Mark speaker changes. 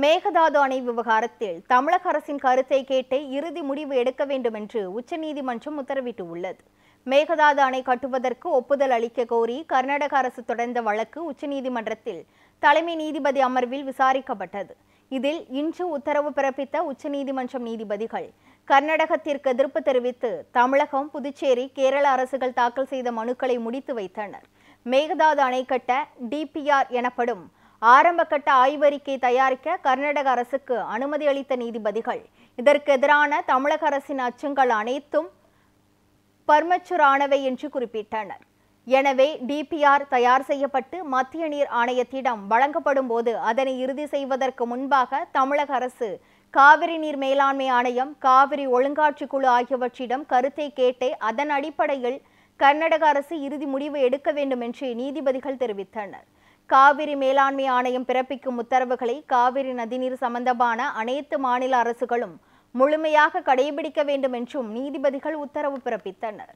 Speaker 1: மேகதாது அணை விவகாரத்தில் தமிழக அரசின் கருத்தை கேட்டு இறுதி முடிவு எடுக்க வேண்டும் என்று உச்சநீதிமன்றம் உத்தரவிட்டுள்ளது. மேகதாது அணை கட்டுவதற்கு ஒப்புதல் அளிக்க கோரி கர்நாடக அரசு தொடர்ந்த வழக்கு உச்சநீதிமன்றத்தில் தலைமை நீதிபதி அமர்வில் விசாரிக்கப்பட்டது. இதில் இன்று உத்தரவு பிறப்பித்த உச்சநீதிமன்றம் நீதிபதிகள் கர்நாடகத்திற்கு எதிர்ப்பு தெரிவித்து தமிழகம், புதுச்சேரி, கேரள அரசுகள் தாக்கல் செய்த மனுக்களை முடித்து வைத்தனர். மேகதாது அணை கட்ட டிபிஆர் எனப்படும் ஆரம்ப கட்ட ஆய்வறிக்கை தயாரிக்க கர்நாடக அரசுக்கு அனுமதி அளித்த நீதிபதிகள் இதற்கு எதிரான தமிழக அரசின் அச்சங்கள் அனைத்தும் பர்மச்சுரானவை என்று குறிப்பிட்டனர். எனவே டிபிஆர் தயார் செய்யப்பட்டு மத்திய நீர் ஆணையத்திடம் வழங்கப்படும் போது அதனை இறுதி செய்வதற்கு முன்பாக தமிழக அரசு காவிரி நீர் மேலாண்மை ஆணையம், காவிரி ஒழுங்காற்று குழு ஆகியவற்றிடம் கருத்தை கேட்டே அதன் அடிப்படையில் கர்நாடக அரசு இறுதி முடிவு எடுக்க வேண்டும் என்று நீதிபதிகள் தெரிவித்தனர். காவிரி மேலாண்மை ஆணையம் பிறப்பிக்கும் உத்தரவுகளை காவிரி நதிநீர் சம்பந்தமான அனைத்து மாநில அரசுகளும் முழுமையாக கடைபிடிக்க வேண்டும் என்றும் நீதிபதிகள் உத்தரவு பிறப்பித்தனர்.